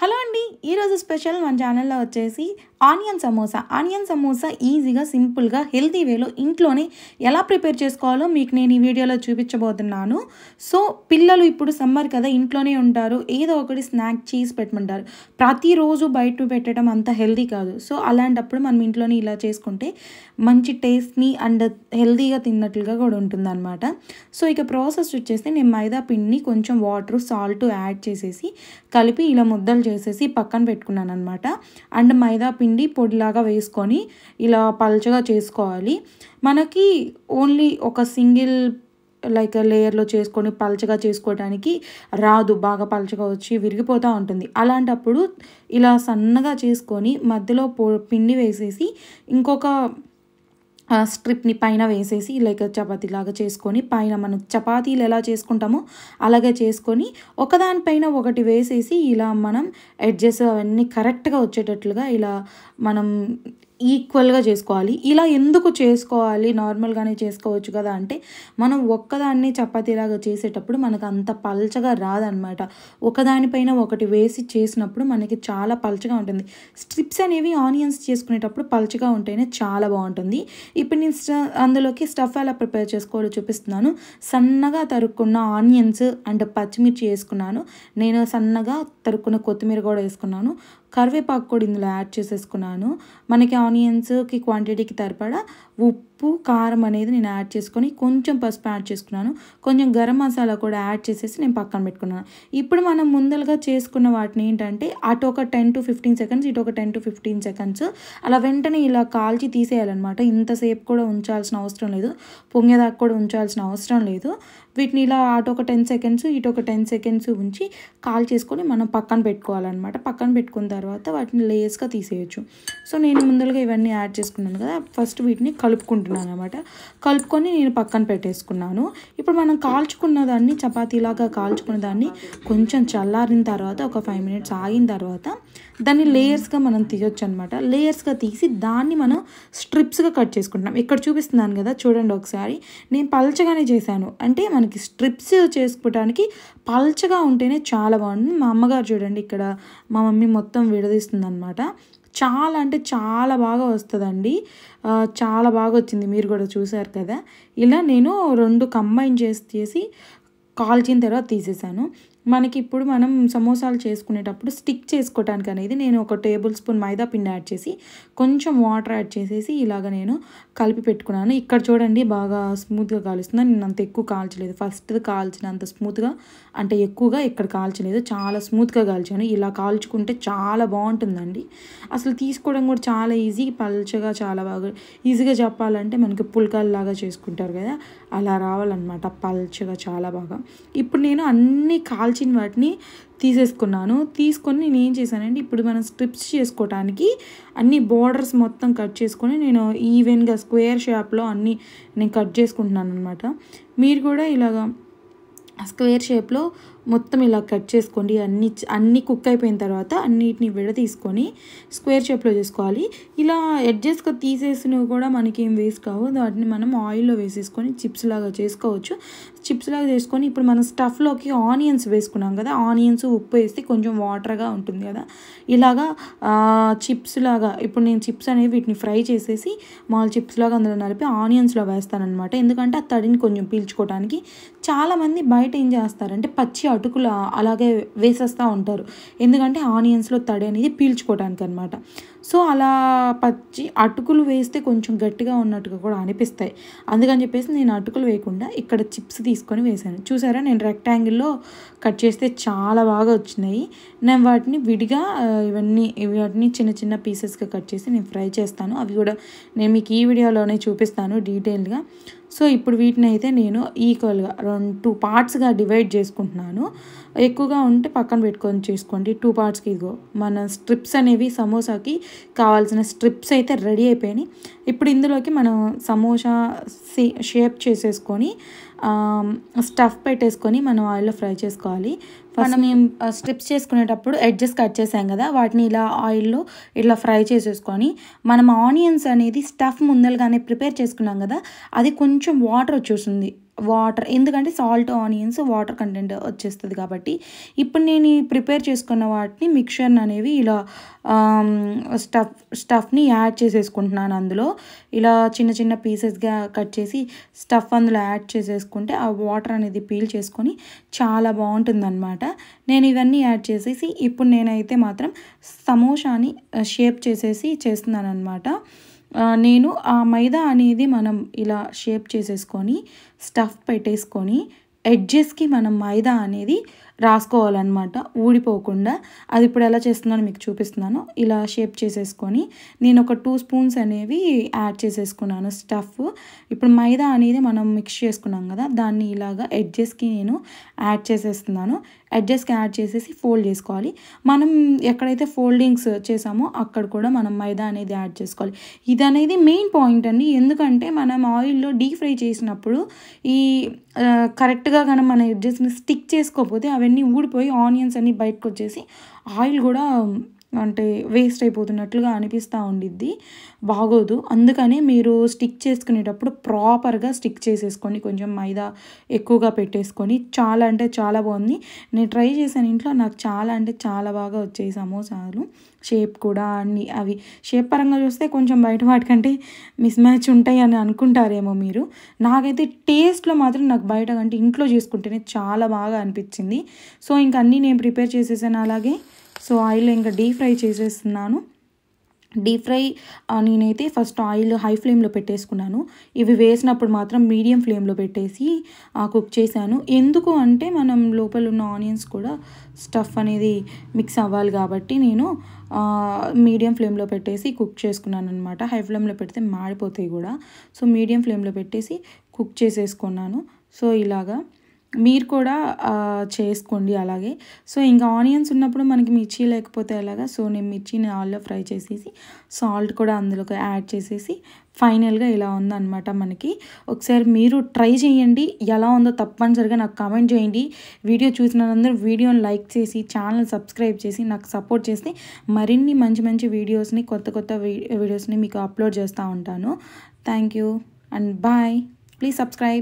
Hello అండి, ఈరోజు special మన ఛానల్లో వచ్చేసి ఆనియన్ సమోసా ఈజీగా సింపుల్గా హెల్తీ వేలో ఇంట్లోనే ఎలా ప్రిపేర్ చేసుకోవాలో మీకు నేను ఈ వీడియోలో చూపించబోతున్నాను. సో పిల్లలు ఇప్పుడు సమ్మర్ కదా, ఇంట్లోనే ఉంటారు, ఏదో ఒకటి స్నాక్ చేసి పెట్టమంటారు. ప్రతిరోజు బయట పెట్టడం అంత హెల్తీ కాదు. సో అలాంటప్పుడు మనం ఇంట్లోనే ఇలా చేసుకుంటే మంచి టేస్ట్ని అండ్ హెల్తీగా తిన్నట్లుగా కూడా ఉంటుందన్నమాట. సో ఇక ప్రాసెస్ వచ్చేసి నేను మైదా పిండిని కొంచెం వాటర్ సాల్ట్ యాడ్ చేసేసి కలిపి ఇలా ముద్దలు చేసేసి పక్కన పెట్టుకున్నాను అనమాట. అండ్ మైదా పిండి పొడిలాగా వేసుకొని ఇలా పల్చగా చేసుకోవాలి. మనకి ఓన్లీ ఒక సింగిల్ లేయర్లో చేసుకొని పల్చగా చేసుకోవడానికి రాదు, బాగా పల్చగా వచ్చి విరిగిపోతూ ఉంటుంది. అలాంటప్పుడు ఇలా సన్నగా చేసుకొని మధ్యలో పిండి వేసేసి ఇంకొక స్ట్రిప్ని పైన వేసేసి చపాతీలాగా చేసుకొని పైన మనం చపాతీలు ఎలా చేసుకుంటామో అలాగే చేసుకొని ఒకదానిపైన ఒకటి వేసేసి ఇలా మనం ఎడ్జెస్ అవన్నీ కరెక్ట్గా వచ్చేటట్లుగా ఇలా మనం ఈక్వల్గా చేసుకోవాలి. ఇలా ఎందుకు చేసుకోవాలి, నార్మల్గానే చేసుకోవచ్చు కదా అంటే, మనం ఒక్కదాన్ని చపాతీలాగా చేసేటప్పుడు మనకు అంత పల్చగా రాదనమాట. ఒకదానిపైన ఒకటి వేసి చేసినప్పుడు మనకి చాలా పల్చగా ఉంటుంది. స్ట్రిప్స్ అనేవి ఆనియన్స్ చేసుకునేటప్పుడు పల్చగా ఉంటేనే చాలా బాగుంటుంది. ఇప్పుడు నేను అందులోకి స్టఫ్ ఎలా ప్రిపేర్ చేసుకోవాలో చూపిస్తున్నాను. సన్నగా తరుక్కున్న ఆనియన్స్ అండ్ పచ్చిమిర్చి వేసుకున్నాను. నేను సన్నగా తరుక్కున్న కొత్తిమీర కూడా వేసుకున్నాను. కరివేపాకు కూడా ఇందులో యాడ్ చేసేసుకున్నాను. మనకి ఆనియన్స్కి క్వాంటిటీకి సరిపడా ఉప్పు కారం అనేది నేను యాడ్ చేసుకొని కొంచెం పసుపు యాడ్ చేసుకున్నాను. కొంచెం గరం మసాలా కూడా యాడ్ చేసేసి నేను పక్కన పెట్టుకున్నాను. ఇప్పుడు మనం ముందలుగా చేసుకున్న వాటిని ఏంటంటే అటు ఒక 10 to 15 seconds ఇటు ఒక 10 to 15 seconds అలా వెంటనే ఇలా కాల్చి తీసేయాలన్నమాట. ఇంతసేపు కూడా ఉంచాల్సిన అవసరం లేదు, పొంగేదాకా కూడా ఉంచాల్సిన అవసరం లేదు. వీటిని ఇలా అటు ఒక 10 seconds ఇటు ఒక 10 seconds ఉంచి కాల్ చేసుకొని మనం పక్కన పెట్టుకోవాలన్నమాట. పక్కన పెట్టుకున్న తర్వాత వాటిని లేయర్స్గా తీసేయచ్చు. సో నేను ముందరగా ఇవన్నీ యాడ్ చేసుకున్నాను కదా, ఫస్ట్ వీటిని కలుపుకుంటున్నాను అనమాట. కలుపుకొని నేను పక్కన పెట్టేసుకున్నాను. ఇప్పుడు మనం కాల్చుకున్న దాన్ని చపాతీలాగా కాల్చుకున్న దాన్ని కొంచెం చల్లారిన తర్వాత ఒక 5 minutes ఆగిన తర్వాత దాన్ని లేయర్స్గా మనం తీయొచ్చు అనమాట. లేయర్స్గా తీసి దాన్ని మనం స్ట్రిప్స్గా కట్ చేసుకుంటున్నాం. ఇక్కడ చూపిస్తున్నాను కదా, చూడండి ఒకసారి. నేను పల్చగానే చేశాను, అంటే మనకి స్ట్రిప్స్ చేసుకోవడానికి పల్చగా ఉంటేనే చాలా బాగుంటుంది. మా అమ్మగారు చూడండి, ఇక్కడ మా మమ్మీ మొత్తం విడదీస్తుంది అనమాట. చాలా అంటే చాలా బాగా వస్తుందండి, చాలా బాగా వచ్చింది. మీరు కూడా చూసారు కదా. ఇలా నేను 2 కంబైన్ చేసి కాల్చిన తర్వాత తీసేసాను. మనకి ఇప్పుడు మనం సమోసాలు చేసుకునేటప్పుడు స్టిక్ చేసుకోవడానికి అనేది నేను ఒక టేబుల్ స్పూన్ మైదా పిండి యాడ్ చేసి కొంచెం వాటర్ యాడ్ చేసేసి ఇలాగ నేను కలిపి పెట్టుకున్నాను. ఇక్కడ చూడండి బాగా స్మూత్గా కాలుస్తుంది. నేను అంత ఎక్కువ కాల్చలేదు, ఫస్ట్ కాల్చినంత స్మూత్గా అంటే ఎక్కువగా ఇక్కడ కాల్చలేదు, చాలా స్మూత్గా కాల్చాను. ఇలా కాల్చుకుంటే చాలా బాగుంటుందండి. అసలు తీసుకోవడం కూడా చాలా ఈజీ, పల్చగా చాలా బాగా ఈజీగా చెప్పాలంటే మనకి పుల్కాల్లాగా చేసుకుంటారు కదా, అలా రావాలన్నమాట పల్చగా చాలా బాగా. ఇప్పుడు నేను అన్ని కాల్చిన వాటిని తీసేసుకున్నాను. తీసుకొని నేను ఏం చేశానంటే, ఇప్పుడు మనం స్ట్రిప్స్ చేసుకోవడానికి అన్ని బోర్డర్స్ మొత్తం కట్ చేసుకొని నేను ఈవెన్గా స్క్వేర్ షేప్లో అన్నీ నేను కట్ చేసుకుంటున్నాను అనమాట. మీరు కూడా ఇలాగా స్క్వేర్ షేప్లో మొత్తం ఇలా కట్ చేసుకోండి. అన్నీ కుక్ అయిపోయిన తర్వాత అన్నిటిని విడదీసుకొని స్క్వేర్ షేప్లో చేసుకోవాలి. ఇలా ఎడ్జెస్గా తీసేసినవి కూడా మనకి ఏం వేస్ట్ కావు, వాటిని మనం ఆయిల్లో వేసేసుకొని చిప్స్ లాగా చేసుకోవచ్చు. చిప్స్ లాగా చేసుకొని ఇప్పుడు మనం స్టఫ్లోకి ఆనియన్స్ వేసుకున్నాం కదా, ఆనియన్స్ ఉప్పు వేస్తే కొంచెం వాటర్గా ఉంటుంది కదా, ఇలాగా చిప్స్ లాగా ఇప్పుడు నేను చిప్స్ అనేవి వీటిని ఫ్రై చేసేసి మామూలు చిప్స్ లాగా అందులో నలిపి ఆనియన్స్లో వేస్తానమాట. ఎందుకంటే ఆ తడిని కొంచెం పీల్చుకోవడానికి. చాలామంది బయట ఏం చేస్తారంటే పచ్చి అటుకులు అలాగే వేసేస్తూ ఉంటారు, ఎందుకంటే ఆనియన్స్లో తడి అనేది పీల్చుకోవడానికి అనమాట. సో అలా పచ్చి అటుకులు వేస్తే కొంచెం గట్టిగా ఉన్నట్టుగా కూడా అనిపిస్తాయి. అందుకని చెప్పేసి నేను అటుకులు వేయకుండా ఇక్కడ చిప్స్ తీసుకొని వేసాను. చూసారా, నేను రెక్టాంగిల్లో కట్ చేస్తే చాలా బాగా వచ్చినాయి. నేను వాటిని విడిగా వాటిని చిన్న చిన్న పీసెస్గా కట్ చేసి నేను ఫ్రై చేస్తాను. అవి కూడా నేను మీకు ఈ వీడియోలోనే చూపిస్తాను డీటెయిల్గా. సో ఇప్పుడు వీటిని అయితే నేను ఈక్వల్గా 2 partsగా డివైడ్ చేసుకుంటున్నాను. ఎక్కువగా ఉంటే పక్కన పెట్టుకొని చేసుకోండి. 2 partsకి ఇదిగో మన స్ట్రిప్స్ అనేవి సమోసాకి కావాల్సిన స్ట్రిప్స్ అయితే రెడీ అయిపోయినాయి. ఇప్పుడు ఇందులోకి మనం సమోసా షేప్ చేసేసుకొని స్టఫ్ పెట్టేసుకొని మనం ఆయిల్లో ఫ్రై చేసుకోవాలి. ఫస్ట్ మేము స్ట్రిప్స్ చేసుకునేటప్పుడు ఎడ్జెస్ కట్ చేసాం కదా, వాటిని ఇలా ఆయిల్లో ఇట్లా ఫ్రై చేసేసుకొని మనం ఆనియన్స్ అనేది స్టఫ్ ముందలుగానే ప్రిపేర్ చేసుకున్నాం కదా, అది కొంచెం వాటర్ వచ్చేస్తుంది. వాటర్, ఎందుకంటే సాల్ట్, ఆనియన్స్, వాటర్ కంటెంట్ వచ్చేస్తుంది కాబట్టి. ఇప్పుడు నేను ఈ ప్రిపేర్ చేసుకున్న వాటిని మిక్చర్ అనేవి ఇలా స్టఫ్ని యాడ్ చేసేసుకుంటున్నాను. అందులో ఇలా చిన్న చిన్న పీసెస్గా కట్ చేసి స్టఫ్ అందులో యాడ్ చేసేసుకుంటే ఆ వాటర్ అనేది పీల్ చేసుకొని చాలా బాగుంటుందన్నమాట. నేను ఇవన్నీ యాడ్ చేసేసి ఇప్పుడు నేనైతే మాత్రం సమోసాని షేప్ చేసేసి చేస్తున్నాను అనమాట. నేను ఆ మైదా అనేది మనం ఇలా షేప్ చేసేసుకొని స్టఫ్ పెట్టేసుకొని ఎడ్జెస్కి మనం మైదా అనేది రాసుకోవాలన్నమాట, ఊడిపోకుండా. అది ఇప్పుడు ఎలా చేస్తున్నానో మీకు చూపిస్తున్నాను. ఇలా షేప్ చేసేసుకొని నేను ఒక 2 స్పూన్స్ అనేవి యాడ్ చేసేసుకున్నాను స్టఫ్. ఇప్పుడు మైదా అనేది మనం మిక్స్ చేసుకున్నాం కదా, దాన్ని ఇలాగా ఎడ్జెస్కి నేను యాడ్ చేసేస్తున్నాను. ఎడ్జెస్కి యాడ్ చేసేసి ఫోల్డ్ చేసుకోవాలి. మనం ఎక్కడైతే ఫోల్డింగ్స్ చేసామో అక్కడ కూడా మనం మైదా అనేది యాడ్ చేసుకోవాలి. ఇది అనేది మెయిన్ పాయింట్ అండి. ఎందుకంటే మనం ఆయిల్లో డీప్ ఫ్రై చేసినప్పుడు ఈ కరెక్ట్గా కానీ మన ఎడ్జెస్ని స్టిక్ చేసుకోకపోతే అవన్నీ ఊడిపోయి ఆనియన్స్ అన్నీ బయటకు వచ్చేసి ఆయిల్ కూడా అంటే వేస్ట్ అయిపోతున్నట్లుగా అనిపిస్తూ ఉండిద్ది, బాగోదు. అందుకని మీరు స్టిక్ చేసుకునేటప్పుడు ప్రాపర్గా స్టిక్ చేసేసుకొని కొంచెం మైదా ఎక్కువగా పెట్టేసుకొని చాలా అంటే చాలా బాగుంది. నేను ట్రై చేశాను ఇంట్లో, నాకు చాలా అంటే చాలా బాగా వచ్చాయి సమోసాలు. షేప్ కూడా అన్ని అవి షేప్ పరంగా చూస్తే కొంచెం బయట వాటికంటే మిస్ మ్యాచ్ ఉంటాయి అని అనుకుంటారేమో మీరు. నాకైతే టేస్ట్లో మాత్రం నాకు బయట కంటే ఇంట్లో చేసుకుంటేనే చాలా బాగా అనిపించింది. సో ఇంక అన్నీ నేను ప్రిపేర్ చేసేసాను. అలాగే సో ఆయిల్ ఇంకా డీప్ ఫ్రై చేసేస్తున్నాను. డీప్ ఫ్రై నేనైతే ఫస్ట్ ఆయిల్ హై ఫ్లేమ్లో పెట్టేసుకున్నాను. ఇవి వేసినప్పుడు మాత్రం మీడియం ఫ్లేమ్లో పెట్టేసి కుక్ చేశాను. ఎందుకు అంటే మనం లోపల ఉన్న ఆనియన్స్ కూడా స్టఫ్ అనేది మిక్స్ అవ్వాలి కాబట్టి నేను మీడియం ఫ్లేమ్లో పెట్టేసి కుక్ చేసుకున్నాను అనమాట. హై ఫ్లేమ్లో పెడితే మాడిపోతాయి కూడా. సో మీడియం ఫ్లేమ్లో పెట్టేసి కుక్ చేసేసుకున్నాను. సో ఇలాగా మీరు కూడా చేసుకోండి అలాగే. సో ఇంకా ఆనియన్స్ ఉన్నప్పుడు మనకి మిర్చి లేకపోతే ఎలాగా, సో నేను మిర్చిని ఆయిల్లో ఫ్రై చేసేసి సాల్ట్ కూడా అందులోకి యాడ్ చేసేసి ఫైనల్గా ఇలా ఉందన్నమాట మనకి. ఒకసారి మీరు ట్రై చేయండి, ఎలా ఉందో తప్పనిసరిగా నాకు కామెంట్ చేయండి. వీడియో చూసినందరూ వీడియోని లైక్ చేసి ఛానల్ సబ్స్క్రైబ్ చేసి నాకు సపోర్ట్ చేస్తే మరిన్ని మంచి మంచి వీడియోస్ని కొత్త వీడియోస్ని మీకు అప్లోడ్ చేస్తూ ఉంటాను. Thank you and bye. Please subscribe.